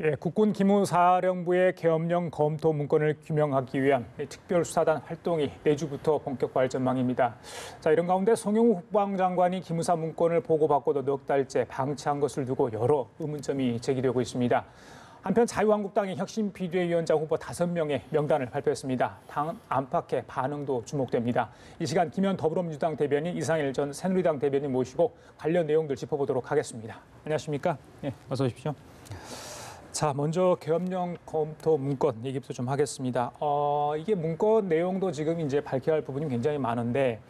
예, 국군 기무사령부의 계엄령 검토 문건을 규명하기 위한 특별수사단 활동이 내주부터 본격화할 전망입니다. 자, 이런 가운데 송영무 국방장관이 기무사 문건을 보고받고도 넉 달째 방치한 것을 두고 여러 의문점이 제기되고 있습니다. 한편 자유한국당의 혁신 비대위원장 후보 5명의 명단을 발표했습니다. 당 안팎의 반응도 주목됩니다. 이 시간 김현 더불어민주당 대변인, 이상일 전 새누리당 대변인 모시고 관련 내용들 짚어보도록 하겠습니다. 안녕하십니까? 예, 어서 오십시오. 자, 먼저 계엄령 검토 문건 얘기부터 좀 하겠습니다. 이게 문건 내용도 지금 이제 밝혀야 할 부분이 굉장히 많은데,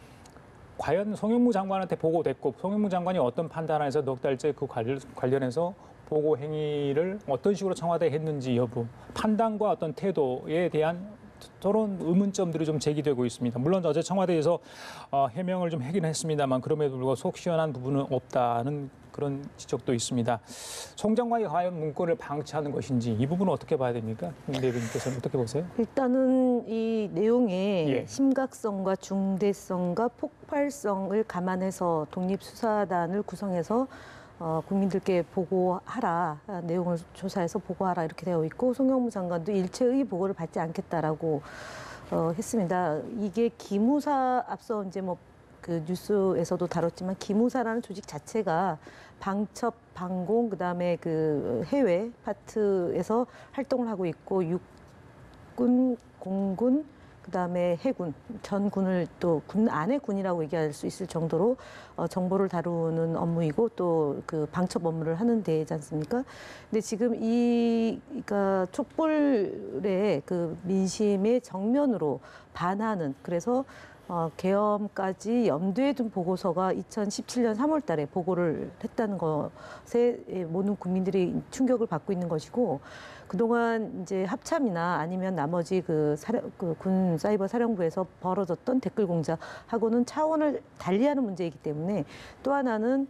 과연 송영무 장관한테 보고됐고, 송영무 장관이 어떤 판단을 해서 넉 달째 그 관련해서 보고 행위를 어떤 식으로 청와대에 했는지 여부, 판단과 어떤 태도에 대한 저런 의문점들이 좀 제기되고 있습니다. 물론 어제 청와대에서 해명을 좀 하긴 했습니다만 그럼에도 불구하고 속 시원한 부분은 없다는 그런 지적도 있습니다. 송 장관이 과연 문건을 방치하는 것인지 이 부분은 어떻게 봐야 됩니까? 김 대변인께서는 어떻게 보세요? 일단은 이 내용의 예. 심각성과 중대성과 폭발성을 감안해서 독립수사단을 구성해서 국민들께 보고하라, 내용을 조사해서 보고하라 이렇게 되어 있고, 송영무 장관도 일체의 보고를 받지 않겠다라고 했습니다. 이게 기무사, 앞서 이제 뭐 그 뉴스에서도 다뤘지만 기무사라는 조직 자체가 방첩, 방공, 그다음에 그 해외 파트에서 활동을 하고 있고, 육군, 공군, 그다음에 해군, 전군을 또 군 안의 군이라고 얘기할 수 있을 정도로 정보를 다루는 업무이고, 또 그 방첩 업무를 하는 데지 않습니까? 근데 지금 그러니까 촛불의 그 민심의 정면으로 반하는, 그래서 계엄까지 염두에 둔 보고서가 2017년 3월 달에 보고를 했다는 것에 모든 국민들이 충격을 받고 있는 것이고, 그동안 이제 합참이나 아니면 나머지 그 군 사이버 사령부에서 벌어졌던 댓글 공작하고는 차원을 달리하는 문제이기 때문에, 또 하나는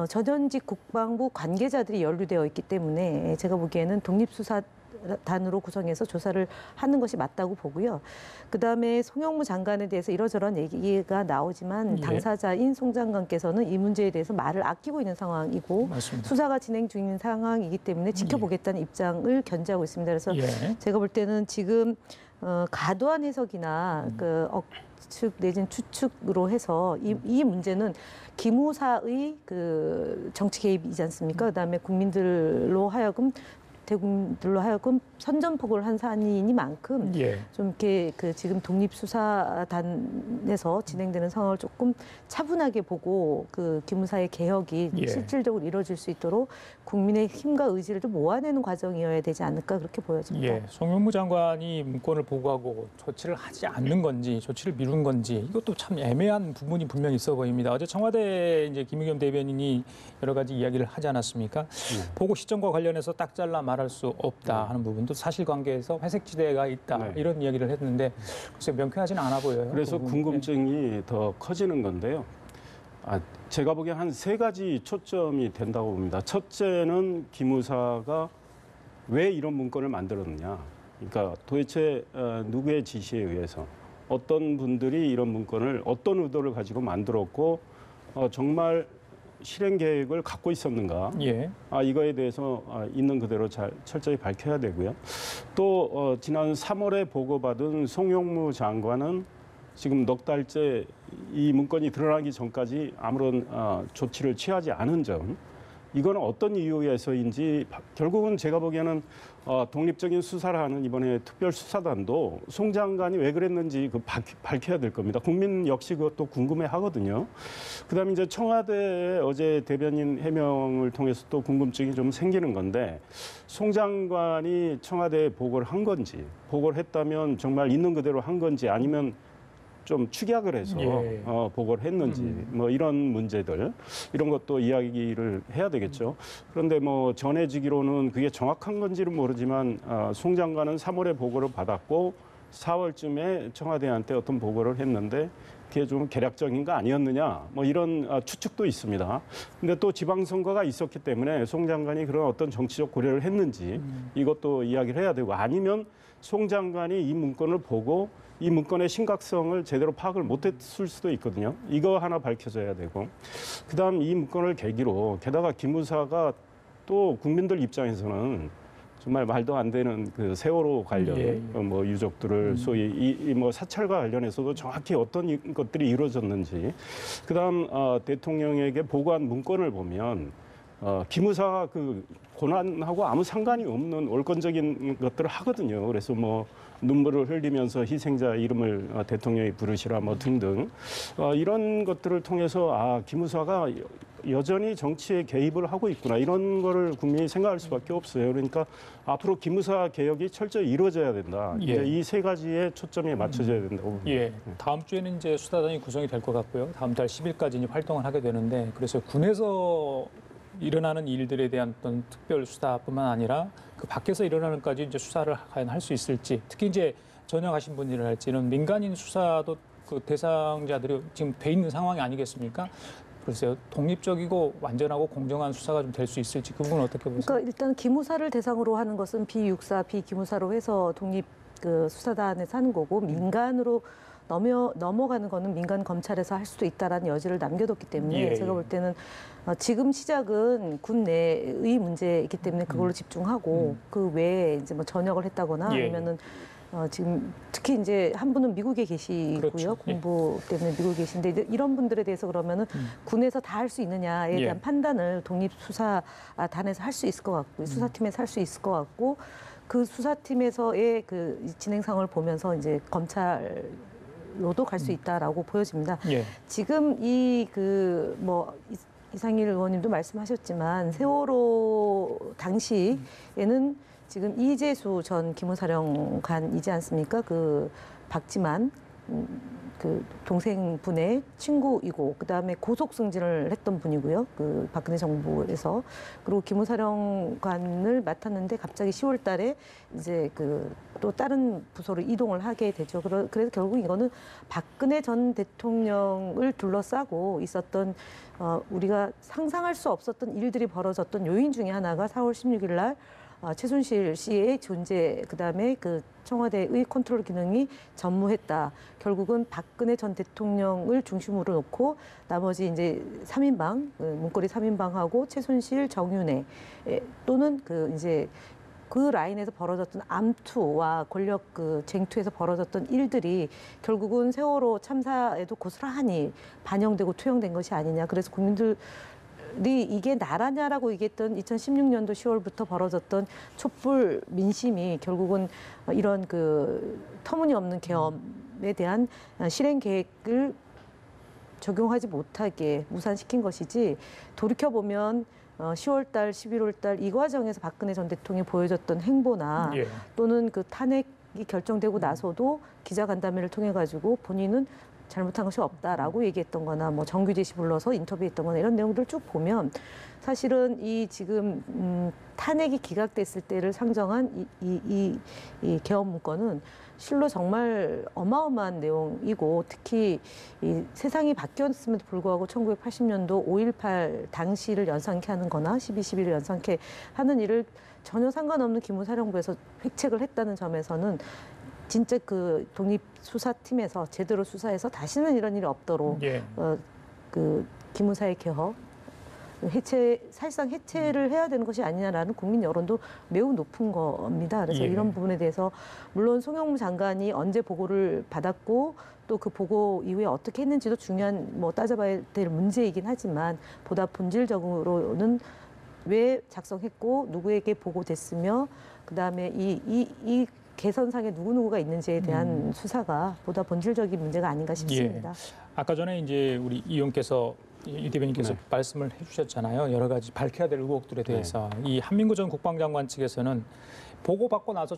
전현직 국방부 관계자들이 연루되어 있기 때문에 제가 보기에는 독립수사단으로 구성해서 조사를 하는 것이 맞다고 보고요. 그다음에 송영무 장관에 대해서 이러저런 얘기가 나오지만, 예. 당사자인 송 장관께서는 이 문제에 대해서 말을 아끼고 있는 상황이고, 맞습니다. 수사가 진행 중인 상황이기 때문에 지켜보겠다는 입장을 견지하고 있습니다. 그래서 제가 볼 때는 지금 과도한 해석이나 그 억측 내지는 추측으로 해서 이 문제는 기무사의 그 정치 개입이지 않습니까? 그다음에 대국민들로 하여금 선전포고를 한 사안이니만큼 좀 이렇게 그 지금 독립수사단에서 진행되는 상황을 조금 차분하게 보고, 그 기무사의 개혁이 실질적으로 이루어질 수 있도록 국민의 힘과 의지를 좀 모아내는 과정이어야 되지 않을까, 그렇게 보여집니다. 예, 송영무 장관이 문건을 보고하고 조치를 하지 않는 건지, 조치를 미룬 건지, 이것도 참 애매한 부분이 분명히 있어 보입니다. 어제 청와대 이제 김의겸 대변인이 여러 가지 이야기를 하지 않았습니까? 보고 시점과 관련해서 딱 잘라 말할 수 없다 하는 부분도 사실관계에서 회색지대가 있다, 이런 이야기를 했는데 글쎄 명쾌하지는 않아 보여요. 그래서 궁금증이 더 커지는 건데요. 제가 보기엔 한 3가지 초점이 된다고 봅니다. 첫째는 기무사가 왜 이런 문건을 만들었느냐. 그러니까 도대체 누구의 지시에 의해서 어떤 분들이 이런 문건을 어떤 의도를 가지고 만들었고, 정말 실행 계획을 갖고 있었는가? 이거에 대해서 있는 그대로 철저히 밝혀야 되고요. 또 지난 3월에 보고받은 송영무 장관은 지금 넉 달째 이 문건이 드러나기 전까지 아무런 조치를 취하지 않은 점, 이거는 어떤 이유에서인지 결국은 제가 보기에는 독립적인 수사를 하는 이번에 특별수사단도 송 장관이 왜 그랬는지 밝혀야 될 겁니다. 국민 역시 그것도 궁금해하거든요. 그다음에 이제 청와대 어제 대변인 해명을 통해서 또 궁금증이 좀 생기는 건데, 송 장관이 청와대에 보고를 한 건지, 보고를 했다면 정말 있는 그대로 한 건지, 아니면 좀 축약을 해서 보고를 했는지, 뭐 이런 문제들, 이런 것도 이야기를 해야 되겠죠. 그런데 뭐 전해지기로는 그게 정확한 건지는 모르지만 송 장관은 3월에 보고를 받았고 4월쯤에 청와대한테 어떤 보고를 했는데 그게 좀 계략적인 거 아니었느냐, 뭐 이런 추측도 있습니다. 근데 또 지방선거가 있었기 때문에 송 장관이 그런 어떤 정치적 고려를 했는지 이것도 이야기를 해야 되고, 아니면 송 장관이 이 문건을 보고 이 문건의 심각성을 제대로 파악을 못했을 수도 있거든요. 이거 하나 밝혀져야 되고, 그다음 이 문건을 계기로, 게다가 기무사가 또 국민들 입장에서는 정말 말도 안 되는 그 세월호 관련 예. 뭐 유족들을 소위 이 뭐 사찰과 관련해서도 정확히 어떤 것들이 이루어졌는지 그다음 대통령에게 보고한 문건을 보면 기무사가 그 고난하고 아무 상관이 없는 월권적인 것들을 하거든요. 그래서 뭐 눈물을 흘리면서 희생자 이름을 대통령이 부르시라 뭐 등등 이런 것들을 통해서 기무사가 여전히 정치에 개입을 하고 있구나 이런 거를 국민이 생각할 수밖에 없어요. 그러니까 앞으로 기무사 개혁이 철저히 이루어져야 된다. 예. 이 세 가지에 초점이 맞춰져야 된다고 봅니다. 예, 다음 주에는 이제 수사단이 구성이 될 것 같고요. 다음 달 10일까지 이제 활동을 하게 되는데 그래서 군에서 일어나는 일들에 대한 어떤 특별 수사뿐만 아니라 그 밖에서 일어나는까지 이제 수사를 과연 할 수 있을지 특히 이제 전역하신 분이랄지는 민간인 수사도 그 대상자들이 지금 돼 있는 상황이 아니겠습니까? 글쎄요, 독립적이고 완전하고 공정한 수사가 좀 될 수 있을지 그 부분은 어떻게 보세요? 그러니까 일단 기무사를 대상으로 하는 것은 비육사, 비기무사로 해서 독립 그 수사단에서 하는 거고 민간으로 넘어가는 거는 민간 검찰에서 할 수도 있다라는 여지를 남겨뒀기 때문에 예, 제가 예. 볼 때는 지금 시작은 군 내의 문제이기 때문에 그걸로 집중하고 그 외에 이제 뭐 전역을 했다거나 예, 아니면은 지금 특히 이제 한 분은 미국에 계시고요. 그렇죠. 공부 때문에 미국에 계신데 이제 이런 분들에 대해서 그러면은 군에서 다 할 수 있느냐에 예. 대한 판단을 독립수사단에서 할 수 있을 것 같고 수사팀에서 할 수 있을 것 같고 그 수사팀에서의 그 진행 상황을 보면서 이제 검찰로도 갈 수 있다라고 보여집니다. 예. 지금 이상일 의원님도 말씀하셨지만 세월호 당시에는 지금 이재수 전 기무사령관이지 않습니까? 그 박지만 그 동생분의 친구이고 그다음에 고속 승진을 했던 분이고요. 그 박근혜 정부에서 그리고 기무사령관을 맡았는데 갑자기 10월 달에 이제 그 또 다른 부서로 이동을 하게 되죠. 그래서 결국 이거는 박근혜 전 대통령을 둘러싸고 있었던 우리가 상상할 수 없었던 일들이 벌어졌던 요인 중에 하나가 4월 16일 날 최순실 씨의 존재, 그다음에 그 청와대의 컨트롤 기능이 전무했다. 결국은 박근혜 전 대통령을 중심으로 놓고 나머지 이제 3인방, 문고리 3인방하고 최순실, 정윤회 또는 그 라인에서 벌어졌던 암투와 권력 그 쟁투에서 벌어졌던 일들이 결국은 세월호 참사에도 고스란히 반영되고 투영된 것이 아니냐. 그래서 국민들 이게 나라냐라고 얘기했던 2016년도 10월부터 벌어졌던 촛불 민심이 결국은 이런 그 터무니없는 계엄에 대한 실행 계획을 적용하지 못하게 무산시킨 것이지 돌이켜보면 10월달, 11월달 이 과정에서 박근혜 전 대통령이 보여줬던 행보나 예. 또는 그 탄핵이 결정되고 나서도 기자간담회를 통해 가지고 본인은 잘못한 것이 없다라고 얘기했던 거나 뭐 정규재 씨 불러서 인터뷰했던 거나 이런 내용들을 쭉 보면 사실은 이 지금 탄핵이 기각됐을 때를 상정한 이 계엄 문건은 실로 정말 어마어마한 내용이고 특히 이 세상이 바뀌었음에도 불구하고 1980년도 5.18 당시를 연상케 하는 거나 12.11을 연상케 하는 일을 전혀 상관없는 기무사령부에서 획책을 했다는 점에서는 진짜 그 독립수사팀에서 제대로 수사해서 다시는 이런 일이 없도록 예. 그 기무사의 개혁 사실상 해체를 해야 되는 것이 아니냐라는 국민 여론도 매우 높은 겁니다. 그래서 예. 이런 부분에 대해서 물론 송영무 장관이 언제 보고를 받았고 또 그 보고 이후에 어떻게 했는지도 중요한 뭐 따져봐야 될 문제이긴 하지만 보다 본질적으로는 왜 작성했고 누구에게 보고됐으며 그다음에 이 개선상에 누구누구가 있는지에 대한 수사가 보다 본질적인 문제가 아닌가 싶습니다. 예. 아까 전에 이제 우리 이 의원께서 이 대변인께서 네. 말씀을 해주셨잖아요. 여러 가지 밝혀야 될 의혹들에 대해서 이 한민구 전 국방장관 측에서는 보고받고 나서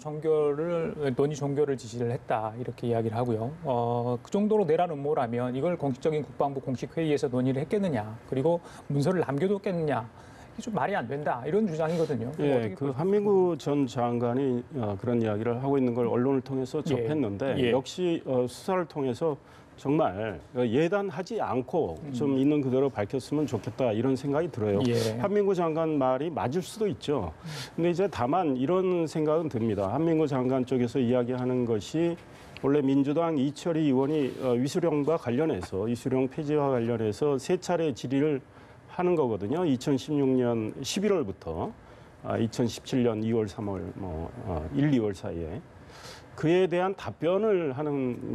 논의 종결을 지시를 했다 이렇게 이야기를 하고요. 그 정도로 내란 음모라면 이걸 공식적인 국방부 공식 회의에서 논의를 했겠느냐, 그리고 문서를 남겨뒀겠느냐. 이게 좀 말이 안 된다 이런 주장이거든요. 예, 그 한민구 전 장관이 그런 이야기를 하고 있는 걸 언론을 통해서 접했는데 예. 역시 수사를 통해서 정말 예단하지 않고 좀 있는 그대로 밝혔으면 좋겠다 이런 생각이 들어요. 예. 한민구 장관 말이 맞을 수도 있죠. 근데 이제 다만 이런 생각은 듭니다. 한민구 장관 쪽에서 이야기하는 것이 원래 민주당 이철희 의원이 위수령과 관련해서 위수령 폐지와 관련해서 세 차례 질의를 하는 거거든요. 2016년 11월부터. 2017년 2월, 3월, 1, 2월 사이에 그에 대한 답변을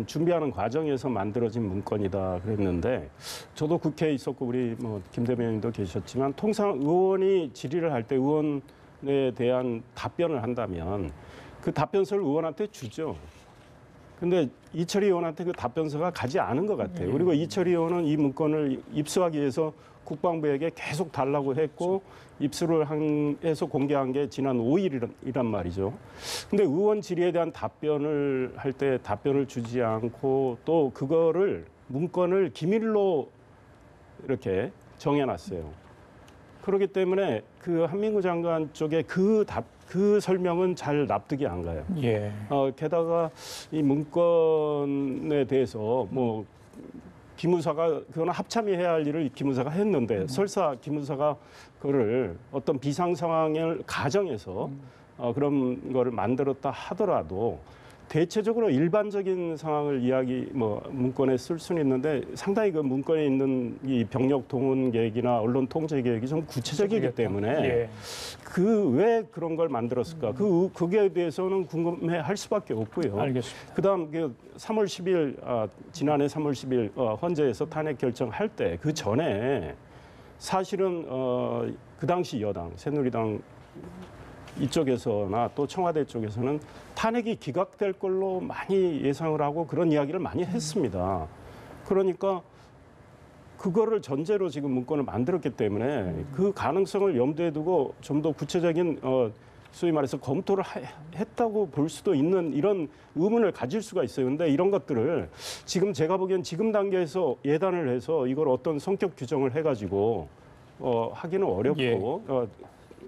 준비하는 과정에서 만들어진 문건이다 그랬는데 저도 국회에 있었고 우리 김 대변인도 계셨지만 통상 의원이 질의를 할 때 의원에 대한 답변을 한다면 그 답변서를 의원한테 주죠. 근데 이철희 의원한테 그 답변서가 가지 않은 것 같아요. 그리고 이철희 의원은 이 문건을 입수하기 위해서 국방부에게 계속 달라고 했고 입수를 해서 공개한 게 지난 5일이란 말이죠. 근데 의원 질의에 대한 답변을 할 때 답변을 주지 않고 또 그거를 문건을 기밀로 이렇게 정해놨어요. 그렇기 때문에 그 한민구 장관 쪽에 그 설명은 잘 납득이 안 가요. 예. 게다가 이 문건에 대해서 기무사가 그거는 합참이 해야 할 일을 기무사가 했는데 설사 기무사가 그거를 어떤 비상 상황을 가정해서 그런 거를 만들었다 하더라도 대체적으로 일반적인 상황을 문건에 쓸 수는 있는데 상당히 그 문건에 있는 이 병력 동원 계획이나 언론 통제 계획이 좀 구체적이기 때문에 예. 왜 그런 걸 만들었을까? 그게 대해서는 궁금해할 수밖에 없고요. 알겠습니다. 그다음 3월 10일 지난해 3월 10일 헌재에서 탄핵 결정할 때 그 전에 사실은 그 당시 여당 새누리당 이쪽에서나 또 청와대 쪽에서는 탄핵이 기각될 걸로 많이 예상을 하고 그런 이야기를 많이 했습니다. 그러니까 그거를 전제로 지금 문건을 만들었기 때문에 그 가능성을 염두에 두고 좀 더 구체적인 소위 말해서 검토를 했다고 볼 수도 있는 이런 의문을 가질 수가 있어요. 그런데 이런 것들을 지금 제가 보기엔 지금 단계에서 예단을 해서 이걸 어떤 성격 규정을 해가지고 하기는 어렵고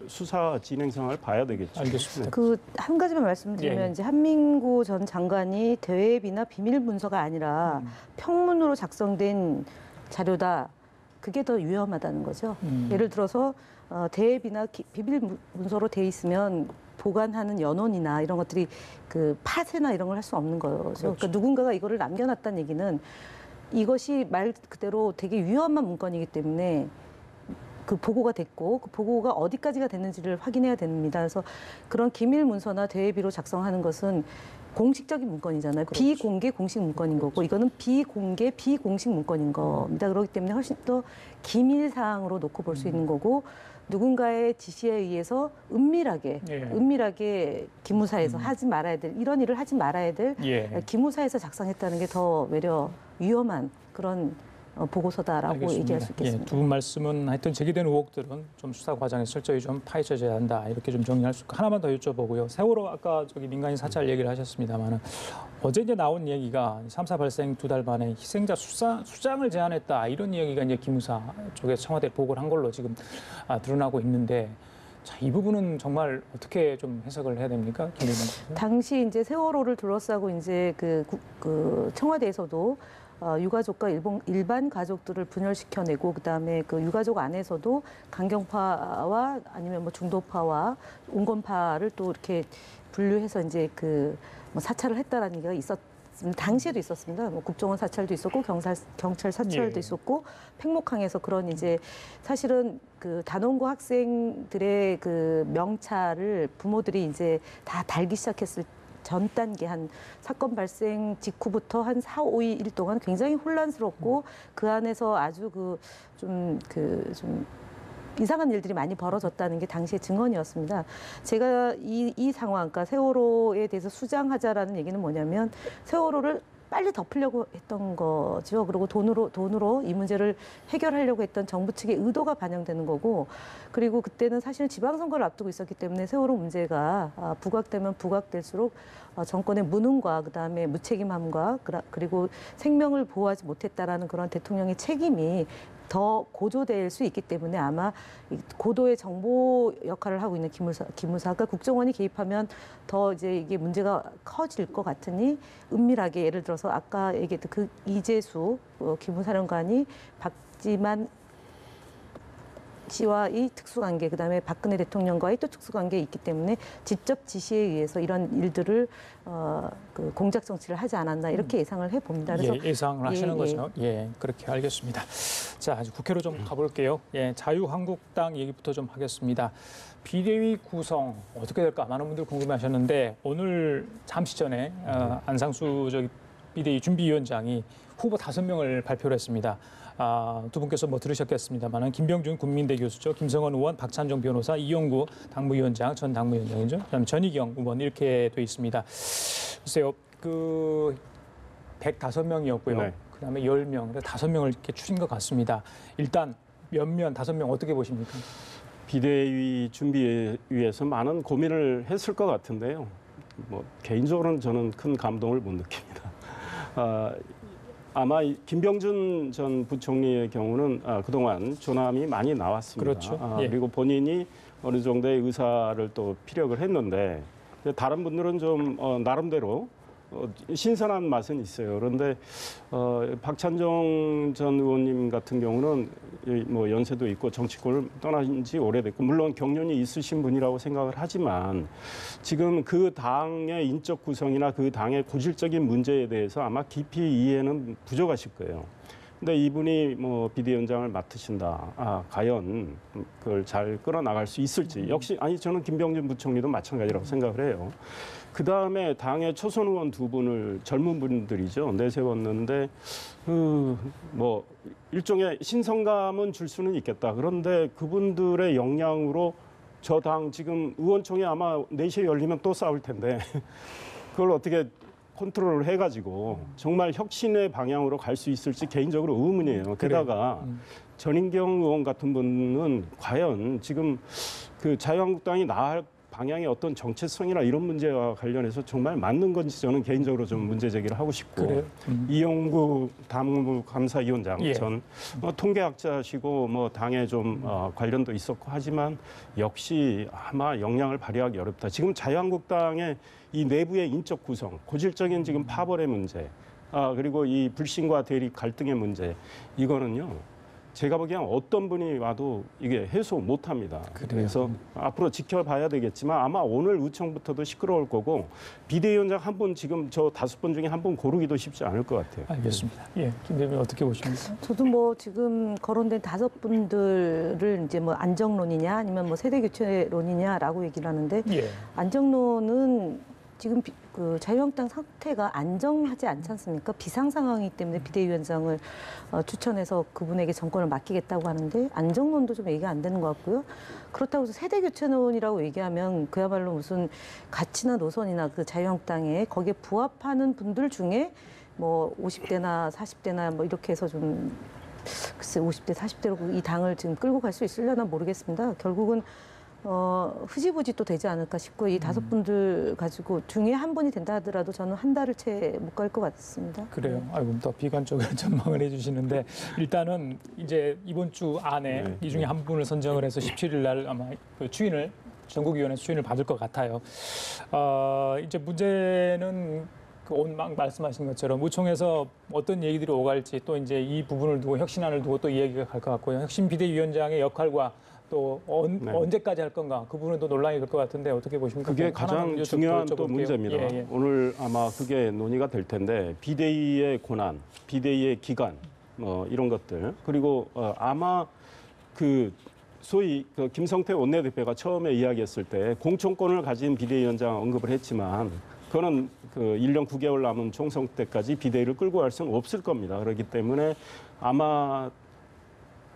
수사 진행 상황을 봐야 되겠죠. 알겠습니다. 그 한 가지만 말씀드리면 예. 이제 한민구 전 장관이 대외비나 비밀 문서가 아니라 평문으로 작성된 자료다. 그게 더 위험하다는 거죠. 예를 들어서 대외비나 비밀 문서로 돼 있으면 보관하는 연원이나 이런 것들이 그 파쇄나 이런 걸 할 수 없는 거죠. 그렇죠. 그러니까 누군가가 이거를 남겨놨다는 얘기는 이것이 말 그대로 되게 위험한 문건이기 때문에 그 보고가 됐고 그 보고가 어디까지가 됐는지를 확인해야 됩니다. 그래서 그런 기밀 문서나 대외비로 작성하는 것은 공식적인 문건이잖아요. 그렇죠. 비공개 공식 문건인 거고 이거는 비공개 비공식 문건인 겁니다. 그렇기 때문에 훨씬 더 기밀 사항으로 놓고 볼 수 있는 거고 누군가의 지시에 의해서 은밀하게 기무사에서 하지 말아야 될 이런 일을 하지 말아야 될 기무사에서 작성했다는 게 더 외려 위험한 그런 보고서다라고 알겠습니다. 얘기할 수 있겠습니다. 두 분 말씀은 하여튼 제기된 의혹들은 좀 수사 과정에 철저히 좀 파헤쳐져야 한다. 이렇게 좀 정리할 수 있고 하나만 더 여쭤보고요. 세월호 아까 민간인 사찰 얘기를 하셨습니다만 어제 이제 나온 얘기가 3.4 발생 2달 만에 희생자 수장을 제안했다. 이런 얘기가 이제 기무사 쪽에 청와대 보고를 한 걸로 지금 드러나고 있는데 자, 이 부분은 정말 어떻게 좀 해석을 해야 됩니까? 당시 이제 세월호를 둘러싸고 이제 그 청와대에서도 유가족과 일반 가족들을 분열시켜내고 그다음에 그 유가족 안에서도 강경파와 아니면 뭐 중도파와 온건파를 또 이렇게 분류해서 이제 뭐 사찰을 했다라는 얘기가 있었습니다. 당시에도 있었습니다. 뭐 국정원 사찰도 있었고 경찰 사찰도 있었고 팽목항에서 그런 이제 사실은 그 단원고 학생들의 그 명찰을 부모들이 이제 다 달기 시작했을 전 단계 한 사건 발생 직후부터 한 4, 5일 동안 굉장히 혼란스럽고 그 안에서 아주 좀 이상한 일들이 많이 벌어졌다는 게 당시의 증언이었습니다. 제가 이 상황, 그러니까 세월호에 대해서 수장하자라는 얘기는 뭐냐면 세월호를 빨리 덮으려고 했던 거죠. 그리고 돈으로 이 문제를 해결하려고 했던 정부 측의 의도가 반영되는 거고, 그리고 그때는 사실 지방선거를 앞두고 있었기 때문에 세월호 문제가 부각되면 부각될수록 정권의 무능과 그다음에 무책임함과 그리고 생명을 보호하지 못했다라는 그런 대통령의 책임이 더 고조될 수 있기 때문에 아마 고도의 정보 역할을 하고 있는 기무사가 국정원이 개입하면 더 이제 이게 문제가 커질 것 같으니 은밀하게 예를 들어서 아까 얘기했던 그 이재수 기무사령관이 박지만 씨와의 특수관계, 그다음에 박근혜 대통령과의 또 특수관계에 있기 때문에 직접 지시에 의해서 이런 일들을 그 공작 정치를 하지 않았나 이렇게 예상을 해봅니다. 그래서 예상을 하시는 거죠. 예, 그렇게 알겠습니다. 자, 이제 국회로 좀 가볼게요. 예, 자유한국당 얘기부터 좀 하겠습니다. 비대위 구성 어떻게 될까 많은 분들 궁금해하셨는데 오늘 잠시 전에 안상수 비대위 준비위원장이 후보 5명을 발표를 했습니다. 두 분께서 뭐 들으셨겠습니다만은 김병준 국민대 교수죠, 김성원 의원, 박찬정 변호사, 이용구 당무위원장, 전 당무위원장이죠, 그다음에 전희경 의원 이렇게 돼 있습니다. 글쎄요, 그 105명이었고요. 네. 그다음에 10명, 5명을 이렇게 추린 것 같습니다. 일단 몇몇 5명 어떻게 보십니까? 비대위 준비에 위해서 많은 고민을 했을 것 같은데요. 뭐 개인적으로는 저는 큰 감동을 못 느낍니다. 아마 김병준 전 부총리의 경우는 그동안 조남이 많이 나왔습니다. 그렇죠. 예. 그리고 본인이 어느 정도의 의사를 또 피력을 했는데 다른 분들은 좀 나름대로 신선한 맛은 있어요. 그런데 박찬정 전 의원님 같은 경우는 뭐 연세도 있고 정치권을 떠난 지 오래됐고 물론 경륜이 있으신 분이라고 생각을 하지만 지금 그 당의 인적 구성이나 그 당의 고질적인 문제에 대해서 아마 깊이 이해는 부족하실 거예요. 근데 이분이 뭐 비대위원장을 맡으신다. 과연 그걸 잘 끌어나갈 수 있을지. 역시 저는 김병준 부총리도 마찬가지라고 생각을 해요. 그 다음에 당의 초선 의원 2분을 젊은 분들이죠. 내세웠는데 뭐 일종의 신선감은 줄 수는 있겠다. 그런데 그분들의 역량으로 저 당 지금 의원총회 아마 4시에 열리면 또 싸울 텐데 그걸 어떻게 컨트롤을 해가지고 정말 혁신의 방향으로 갈 수 있을지 개인적으로 의문이에요. 게다가 전인경 의원 같은 분은 과연 지금 그 자유한국당이 나아갈 방향의 어떤 정체성이나 이런 문제와 관련해서 정말 맞는 건지 저는 개인적으로 좀 문제 제기를 하고 싶고 이용구 당무감사위원장 예. 전 통계학자시고 뭐 당에 좀 관련도 있었고 하지만 역시 아마 역량을 발휘하기 어렵다. 지금 자유한국당의 이 내부의 인적 구성, 고질적인 지금 파벌의 문제, 그리고 이 불신과 대립 갈등의 문제, 이거는요. 제가 보기엔 어떤 분이 와도 이게 해소 못합니다. 그래서 앞으로 지켜봐야 되겠지만 아마 오늘 의총부터도 시끄러울 거고 비대위원장 한 분 지금 저 5분 중에 한 분 고르기도 쉽지 않을 것 같아요. 알겠습니다. 예, 김 대표님 어떻게 보십니까? 저도 뭐 지금 거론된 5분들을 이제 뭐 안정론이냐 아니면 뭐 세대교체론이냐라고 얘기를 하는데 예. 안정론은 지금 그 자유한국당 상태가 안정하지 않지 않습니까? 비상 상황이기 때문에 비대위원장을 추천해서 그분에게 정권을 맡기겠다고 하는데 안정론도 좀 얘기가 안 되는 것 같고요. 그렇다고 해서 세대교체론이라고 얘기하면 그야말로 무슨 가치나 노선이나 그 자유한국당에 거기에 부합하는 분들 중에 뭐 50대나 40대나 뭐 이렇게 해서 좀 글쎄 50대 40대로 이 당을 지금 끌고 갈 수 있으려나 모르겠습니다. 결국은 흐지부지 또 되지 않을까 싶고 이 5분들 가지고 중에 한 분이 된다 하더라도 저는 한 달을 채 못 갈 것 같습니다. 그래요. 아이고 더 비관적인 전망을 해주시는데 일단은 이제 이번 주 안에 이 중에 한 분을 선정을 해서 17일 날 아마 그 전국위원회 추인을 받을 것 같아요. 이제 문제는 그 온막 말씀하신 것처럼 의총에서 어떤 얘기들이 오갈지 또 이제 이 부분을 두고 혁신안을 두고 또 이야기가 갈 것 같고요. 혁신 비대위원장의 역할과 또 언제까지 할 건가 그 부분은 또 논란이 될 것 같은데 어떻게 보십니까? 그게 가장 중요한 또 문제입니다. 예. 오늘 아마 그게 논의가 될 텐데 비대위의 권한, 비대위의 기간 뭐 이런 것들 그리고 아마 그 소위 그 김성태 원내대표가 처음에 이야기했을 때 공천권을 가진 비대위원장 언급을 했지만 그거는 그 1년 9개월 남은 총선 때까지 비대위를 끌고 갈 수는 없을 겁니다. 그렇기 때문에 아마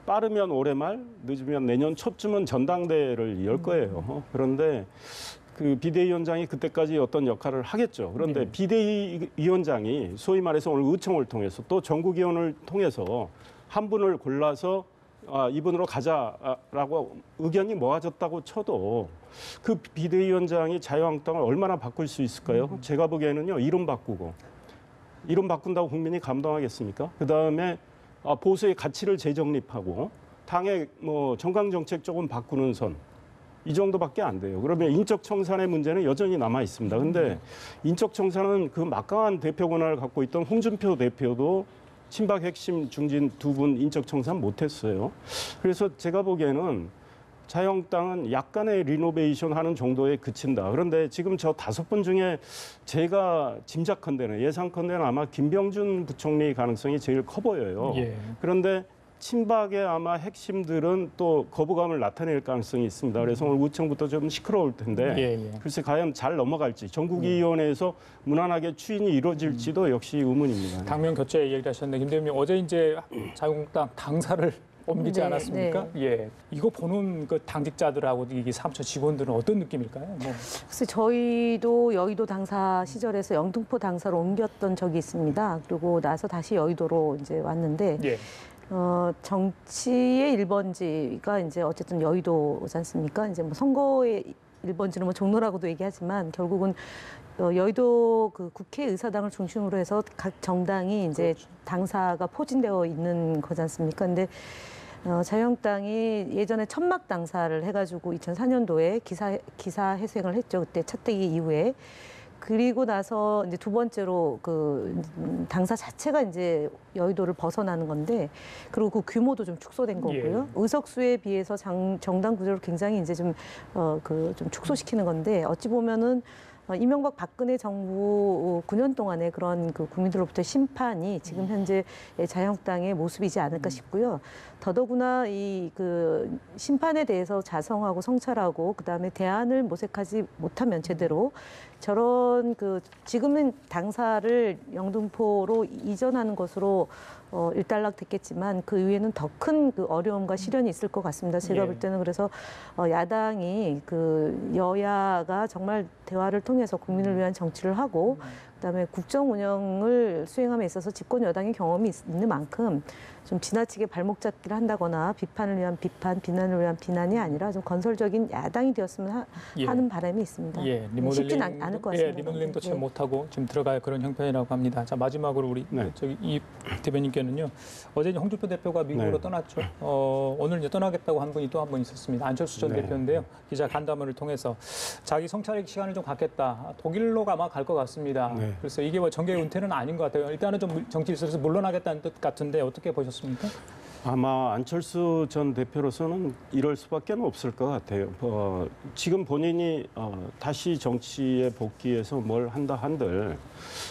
빠르면 올해 말, 늦으면 내년 초쯤은 전당대회를 열 거예요. 그런데 그 비대위원장이 그때까지 어떤 역할을 하겠죠. 그런데 비대위원장이 소위 말해서 오늘 의총을 통해서 또 전국위원을 통해서 한 분을 골라서 이분으로 가자라고 의견이 모아졌다고 쳐도 그 비대위원장이 자유한국당을 얼마나 바꿀 수 있을까요? 제가 보기에는요, 이름 바꾼다고 국민이 감동하겠습니까? 그다음에 보수의 가치를 재정립하고 당의 뭐 정강 정책 조금 바꾸는 선 이 정도밖에 안 돼요. 그러면 인적 청산의 문제는 여전히 남아 있습니다. 근데 인적 청산은 그 막강한 대표 권한을 갖고 있던 홍준표 대표도 1년 9개월 남은 총선 때까지 비대위를 끌고 갈 수는 없을 겁니다. 그런데 비대위원장이 자유한국당을 얼마나 바꿀 수 있을까요? 제가 보기에는요, 이름 바꾼다고 국민이 감동하겠습니까? 그다음에 보수의 가치를 재정립하고 당의 뭐 정강 정책 조금 바꾸는 선 이 정도밖에 안 돼요. 그러면 인적 청산의 문제는 여전히 남아 있습니다. 근데 친박 핵심 중진 두 분 인적 청산 못했어요. 그래서 제가 보기에는 자유한국당은 약간의 리노베이션 하는 정도에 그친다. 그런데 지금 저 5분 중에 제가 짐작컨대는 예상컨대는 아마 김병준 부총리 가능성이 제일 커 보여요. 예. 그런데 친박의 아마 핵심들은 또 거부감을 나타낼 가능성이 있습니다. 그래서 오늘 우청부터 좀 시끄러울 텐데 예. 글쎄 과연 잘 넘어갈지 전국위원회에서 무난하게 추인이 이루어질지도 역시 의문입니다. 당면 교체 얘기를 하셨는데 김 대표님 어제 이제 자유한국당 당사를 옮기지 네, 않았습니까? 예. 이거 보는 그 당직자들하고 이게 사무처 직원들은 어떤 느낌일까요? 뭐. 글쎄 저희도 여의도 당사 시절에서 영등포 당사로 옮겼던 적이 있습니다. 그리고 나서 다시 여의도로 이제 왔는데 예. 정치의 1번지가 이제 어쨌든 여의도지 않습니까? 이제 뭐 선거의 1번지는 뭐 종로라고도 얘기하지만 결국은 여의도 그 국회의사당을 중심으로 해서 각 정당이 이제 그렇죠. 당사가 포진되어 있는 거지 않습니까? 근데 자유한국당이 예전에 천막 당사를 해가지고 2004년도에 기사회생을 했죠. 그때 차떼기 이후에. 그리고 나서 이제 두 번째로 그 당사 자체가 이제 여의도를 벗어나는 건데, 그리고 그 규모도 좀 축소된 거고요. 예. 의석수에 비해서 정당 구조를 굉장히 이제 좀 좀 축소시키는 건데, 어찌 보면은 이명박 박근혜 정부 9년 동안의 그런 그 국민들로부터 심판이 지금 현재 자유한국당의 모습이지 않을까 싶고요. 더더구나 이 그 심판에 대해서 자성하고 성찰하고 그다음에 대안을 모색하지 못하면 제대로 저런 그 지금은 당사를 영등포로 이전하는 것으로 일단락됐겠지만 그 이후에는 더 큰 그 어려움과 시련이 있을 것 같습니다. 제가 예. 볼 때는 그래서 야당이 그 여야가 정말 대화를 통해서 국민을 위한 정치를 하고 그다음에 국정 운영을 수행함에 있어서 집권 여당의 경험이 있는 만큼 좀 지나치게 발목 잡기를 한다거나 비판을 위한 비판, 비난을 위한 비난이 아니라 좀 건설적인 야당이 되었으면 예. 하는 바람이 있습니다. 예, 쉽진 않을 것 같습니다. 예, 리모델링도 잘 네. 못하고 지금 들어갈 그런 형편이라고 합니다. 자, 마지막으로 우리 네. 저기 이 대변인께는요. 어제 이제 홍준표 대표가 미국으로 네. 떠났죠. 오늘 이제 떠나겠다고 한 분이 또 한 분 있었습니다. 안철수 전 네. 대표인데요. 기자 간담회를 통해서 자기 성찰의 시간을 좀 갖겠다. 독일로 아마 갈 것 같습니다. 네. 그래서 이게 뭐 정계 은퇴는 아닌 것 같아요. 일단은 좀 정치 일선에서 물러나겠다는 뜻 같은데 어떻게 보셨습니까? 아마 안철수 전 대표로서는 이럴 수밖에 없을 것 같아요. 지금 본인이 다시 정치에 복귀해서 뭘 한다 한들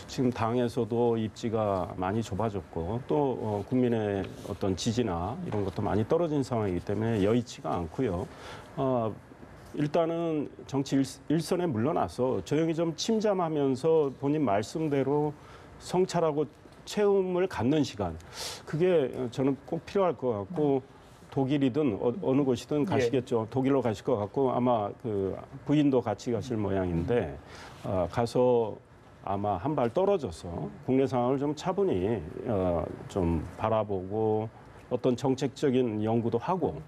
지금 당에서도 입지가 많이 좁아졌고 또 국민의 어떤 지지나 이런 것도 많이 떨어진 상황이기 때문에 여의치가 않고요. 일단은 정치 일선에 물러나서 조용히 좀 침잠하면서 본인 말씀대로 성찰하고 체험을 갖는 시간, 그게 저는 꼭 필요할 것 같고 독일이든 어느 곳이든 가시겠죠. 독일로 가실 것 같고 아마 그 부인도 같이 가실 모양인데 가서 아마 한 발 떨어져서 국내 상황을 좀 차분히 좀 바라보고 어떤 정책적인 연구도 하고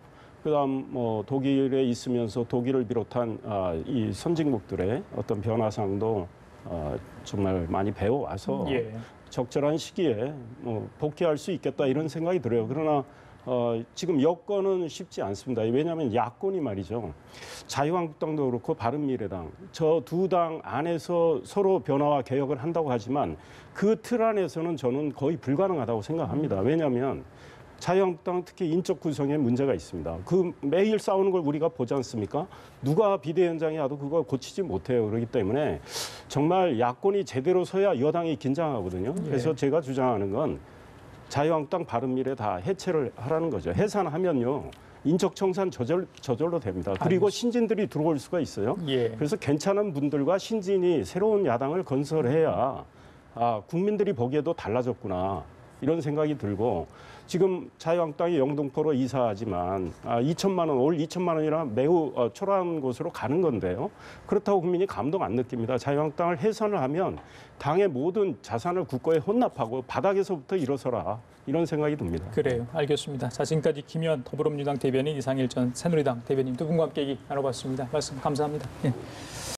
그다음 뭐 독일에 있으면서 독일을 비롯한 이 선진국들의 어떤 변화상도 정말 많이 배워와서 예. 적절한 시기에 뭐 복귀할 수 있겠다 이런 생각이 들어요. 그러나 지금 여건은 쉽지 않습니다. 왜냐하면 야권이 말이죠. 자유한국당도 그렇고 바른미래당 저 두 당 안에서 서로 변화와 개혁을 한다고 하지만 그 틀 안에서는 저는 거의 불가능하다고 생각합니다. 왜냐하면 자유한국당 특히 인적 구성에 문제가 있습니다. 그 매일 싸우는 걸 우리가 보지 않습니까? 누가 비대위원장이 와도 그걸 고치지 못해요. 그렇기 때문에 정말 야권이 제대로 서야 여당이 긴장하거든요. 그래서 제가 주장하는 건 자유한국당 바른미래 다 해체를 하라는 거죠. 해산하면요. 인적 청산 저절로 됩니다. 그리고 신진들이 들어올 수가 있어요. 예. 그래서 괜찮은 분들과 신진이 새로운 야당을 건설해야 국민들이 보기에도 달라졌구나. 이런 생각이 들고 지금 자유한국당이 영등포로 이사하지만 2천만 원, 올 2천만 원이라 매우 초라한 곳으로 가는 건데요. 그렇다고 국민이 감동 안 느낍니다. 자유한국당을 해산을 하면 당의 모든 자산을 국고에 혼납하고 바닥에서부터 일어서라. 이런 생각이 듭니다. 그래요. 알겠습니다. 자, 지금까지 김현 더불어민주당 대변인 이상일 전 새누리당 대변인 두 분과 함께 얘기 나눠봤습니다. 말씀 감사합니다. 예.